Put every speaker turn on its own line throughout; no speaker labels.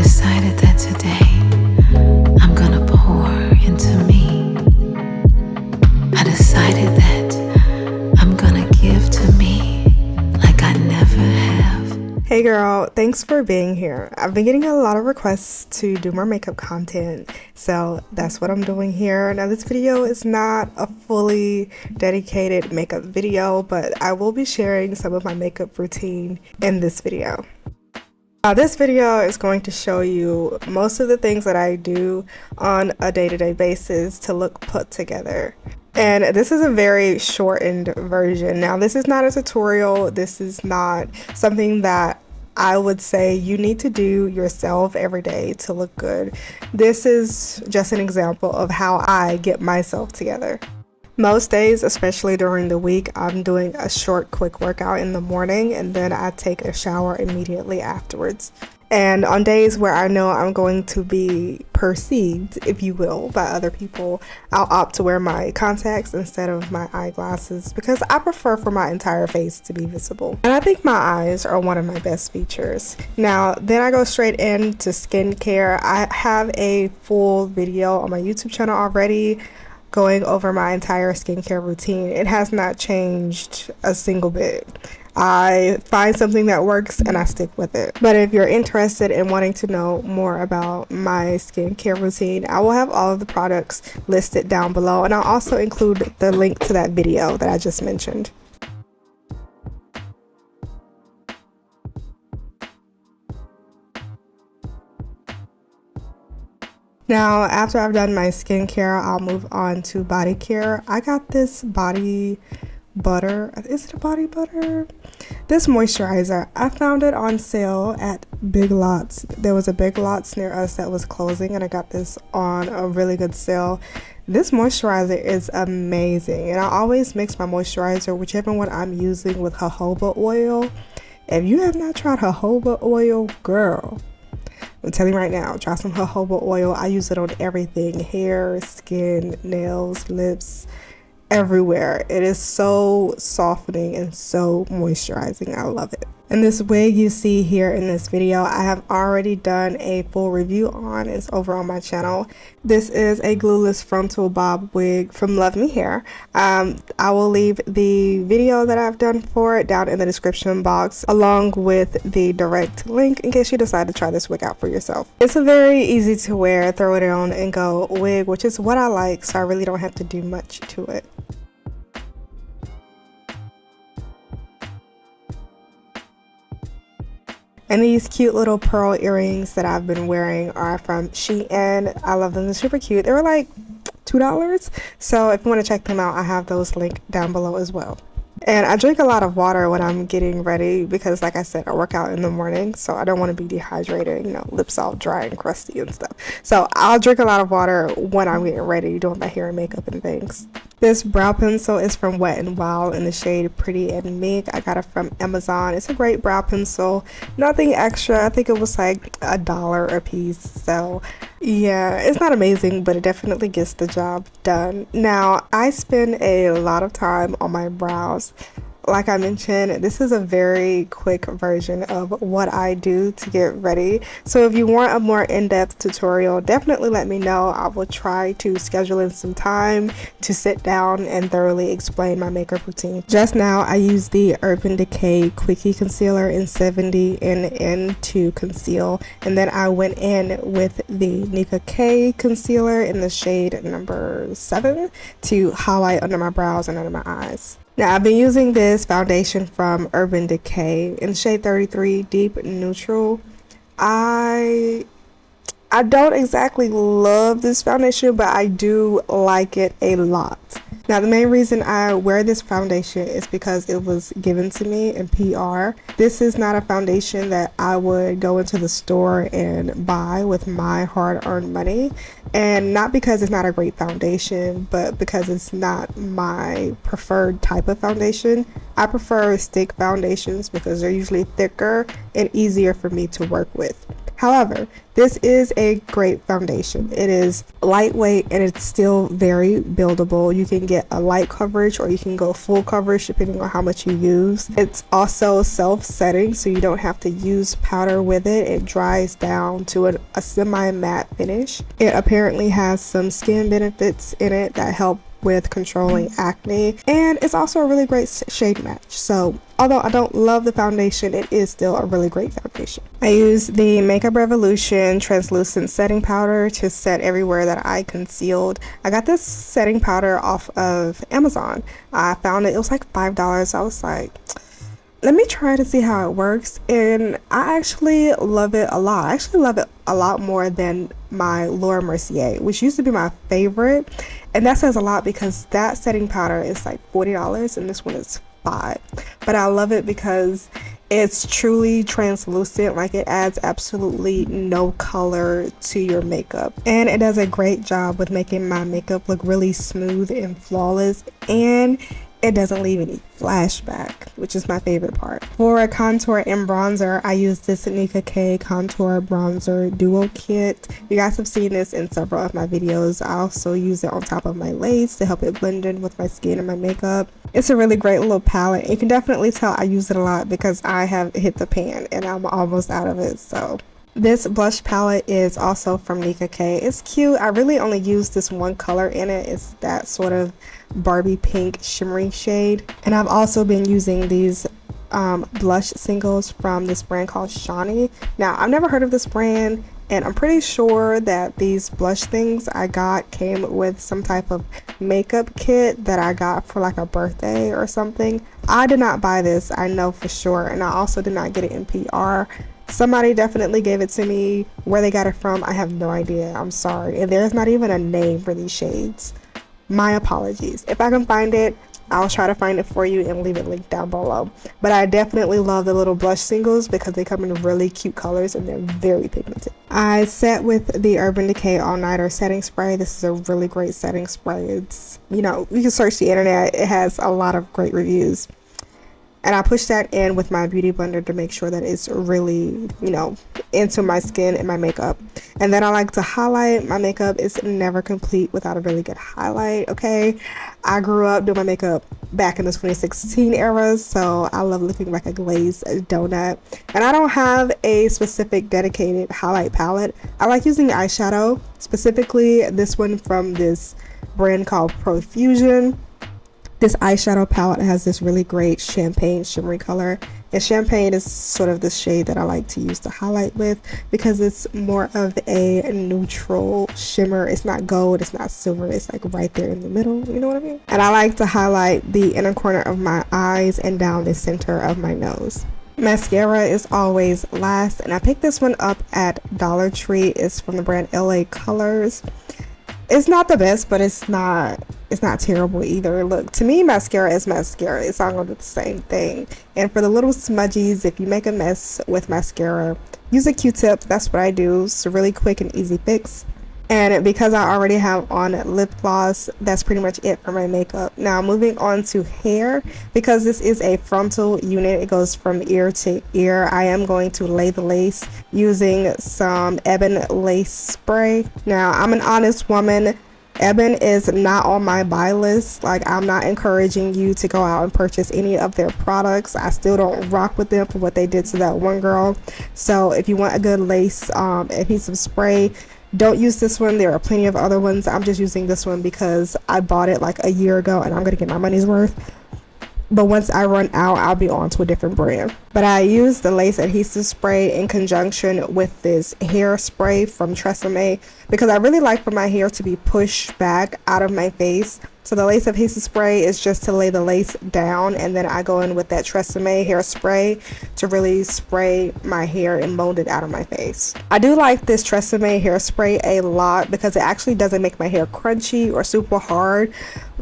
decided that today I'm gonna pour into me. I decided that I'm gonna give to me like I never have.
Hey girl, thanks for being here. I've been getting a lot of requests to do more makeup content, so that's what I'm doing here. Now this video is not a fully dedicated makeup video, but I will be sharing some of my makeup routine in this video. This video is going to show you most of the things that I do on a day-to-day basis to look put together. And this is a very shortened version. Now, this is not a tutorial. This is not something that I would say you need to do yourself every day to look good. This is just an example of how I get myself together. Most days, especially during the week, I'm doing a short, quick workout in the morning and then I take a shower immediately afterwards. And on days where I know I'm going to be perceived, if you will, by other people, I'll opt to wear my contacts instead of my eyeglasses because I prefer for my entire face to be visible. And I think my eyes are one of my best features. Now, then I go straight into skincare. I have a full video on my YouTube channel already going over my entire skincare routine. It has not changed a single bit. I find something that works and I stick with it. But if you're interested in wanting to know more about my skincare routine, I will have all of the products listed down below, and I'll also include the link to that video that I just mentioned. Now, after I've done my skincare, I'll move on to body care. I got this body butter. Is it a body butter? This moisturizer. I found it on sale at Big Lots. There was a Big Lots near us that was closing, and I got this on a really good sale. This moisturizer is amazing, and I always mix my moisturizer, whichever one I'm using, with jojoba oil. If you have not tried jojoba oil, girl, I'm telling you right now, try some jojoba oil. I use it on everything: hair, skin, nails, lips, everywhere. It is so softening and so moisturizing. I love it. And this wig you see here in this video, I have already done a full review on. It's over on my channel. This is a glueless frontal bob wig from Love Me Hair. I will leave the video that I've done for it down in the description box, along with the direct link in case you decide to try this wig out for yourself. It's a very easy to wear, throw it on and go wig, which is what I like, so I really don't have to do much to it. And these cute little pearl earrings that I've been wearing are from Shein. I love them. They're super cute. They were like $2. So if you want to check them out, I have those linked down below as well. And I drink a lot of water when I'm getting ready because, like I said, I work out in the morning, so I don't want to be dehydrated, you know, lips all dry and crusty and stuff. So I'll drink a lot of water when I'm getting ready, doing my hair and makeup and things. This brow pencil is from Wet n Wild in the shade Pretty and Meek. I got it from Amazon. It's a great brow pencil. Nothing extra. I think it was like $1 a piece. So yeah, it's not amazing, but it definitely gets the job done. Now, I spend a lot of time on my brows. Like I mentioned, this is a very quick version of what I do to get ready. So if you want a more in-depth tutorial, definitely let me know. I will try to schedule in some time to sit down and thoroughly explain my makeup routine. Just now, I used the Urban Decay Quickie Concealer in 70 NN to conceal. And then I went in with the Nika K Concealer in the shade number 7 to highlight under my brows and under my eyes. Now, I've been using this foundation from Urban Decay in shade 33 Deep Neutral. I don't exactly love this foundation, but I do like it a lot. Now, the main reason I wear this foundation is because it was given to me in PR. This is not a foundation that I would go into the store and buy with my hard-earned money. And not because it's not a great foundation, but because it's not my preferred type of foundation. I prefer stick foundations because they're usually thicker and easier for me to work with. However, this is a great foundation. It is lightweight and it's still very buildable. You can get a light coverage or you can go full coverage depending on how much you use. It's also self-setting, so you don't have to use powder with it. It dries down to a semi-matte finish. It apparently has some skin benefits in it that help with controlling acne, and it's also a really great shade match. So although I don't love the foundation, it is still a really great foundation. I use the Makeup Revolution translucent setting powder to set everywhere that I concealed. I got this setting powder off of Amazon. I found it was like $5. I was like, let me try to see how it works, and I actually love it a lot. I actually love it a lot more than my Laura Mercier, which used to be my favorite, and that says a lot because that setting powder is like $40 and this one is $5. But I love it because it's truly translucent, like it adds absolutely no color to your makeup, and it does a great job with making my makeup look really smooth and flawless, and it doesn't leave any flashback, which is my favorite part. For a contour and bronzer, I use this Nika K Contour Bronzer Duo Kit. You guys have seen this in several of my videos. I also use it on top of my lace to help it blend in with my skin and my makeup. It's a really great little palette. You can definitely tell I use it a lot because I have hit the pan and I'm almost out of it. So this blush palette is also from Nika K. It's cute. I really only use this one color in it. It's that sort of Barbie pink shimmery shade. And I've also been using these blush singles from this brand called Shani. Now, I've never heard of this brand, and I'm pretty sure that these blush things I got came with some type of makeup kit that I got for like a birthday or something. I did not buy this, I know for sure, and I also did not get it in PR. Somebody definitely gave it to me. Where they got it from, I have no idea. I'm sorry. And there's not even a name for these shades. My apologies. If I can find it, I'll try to find it for you and leave it linked down below. But I definitely love the little blush singles because they come in really cute colors and they're very pigmented. I set with the Urban Decay All Nighter setting spray. This is a really great setting spray. It's, you know, you can search the internet. It has a lot of great reviews. And I push that in with my beauty blender to make sure that it's really, you know, into my skin and my makeup. And then I like to highlight. My makeup is never complete without a really good highlight, okay? I grew up doing my makeup back in the 2016 era, so I love looking like a glazed donut. And I don't have a specific dedicated highlight palette. I like using eyeshadow, specifically this one from this brand called Perfume. This eyeshadow palette has this really great champagne shimmery color, and champagne is sort of the shade that I like to use to highlight with because it's more of a neutral shimmer. It's not gold, it's not silver, it's like right there in the middle, you know what I mean? And I like to highlight the inner corner of my eyes and down the center of my nose. Mascara is always last, and I picked this one up at Dollar Tree. It's from the brand LA Colors. It's not the best, but it's not terrible either. Look, to me, mascara is mascara. It's all gonna do the same thing. And for the little smudgies, if you make a mess with mascara, use a Q-tip. That's what I do. It's a really quick and easy fix. And because I already have on lip gloss, that's pretty much it for my makeup. Now moving on to hair, because this is a frontal unit, it goes from ear to ear. I am going to lay the lace using some Ebin lace spray. Now, I'm an honest woman. Ebin is not on my buy list. Like, I'm not encouraging you to go out and purchase any of their products. I still don't rock with them for what they did to that one girl. So if you want a good lace adhesive spray, don't use this one. There are plenty of other ones. I'm just using this one because I bought it like a year ago and I'm gonna get my money's worth. But once I run out, I'll be on to a different brand. But I use the lace adhesive spray in conjunction with this hair spray from Tresemme because I really like for my hair to be pushed back out of my face. So the lace adhesive spray is just to lay the lace down, and then I go in with that Tresemme hair spray to really spray my hair and mold it out of my face. I do like this Tresemme hair spray a lot because it actually doesn't make my hair crunchy or super hard,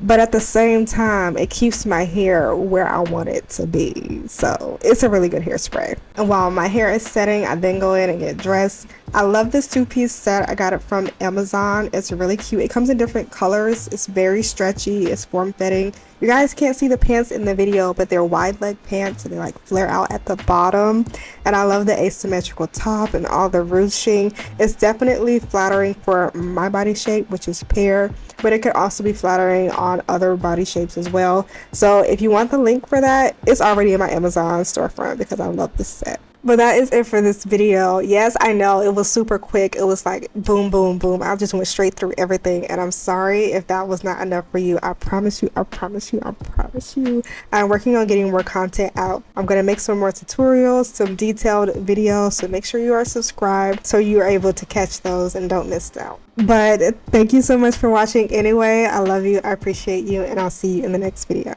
but at the same time it keeps my hair where I want it to be. So it's a really good hairspray. And while my hair is setting, I then go in and get dressed. I love this two-piece set. I got it from Amazon. It's really cute. It comes in different colors. It's very stretchy. It's form-fitting. You guys can't see the pants in the video, but they're wide leg pants and they like flare out at the bottom. And I love the asymmetrical top and all the ruching. It's definitely flattering for my body shape, which is pear, but it could also be flattering on other body shapes as well. So if you want the link for that, it's already in my Amazon storefront because I love this set. But that is it for this video. Yes, I know it was super quick. It was like boom, boom, boom. I just went straight through everything, and I'm sorry if that was not enough for you. I promise you, I promise you, I promise you. I'm working on getting more content out. I'm gonna make some more tutorials, some detailed videos, so make sure you are subscribed so you are able to catch those and don't miss out. But thank you so much for watching anyway. I love you, I appreciate you, and I'll see you in the next video.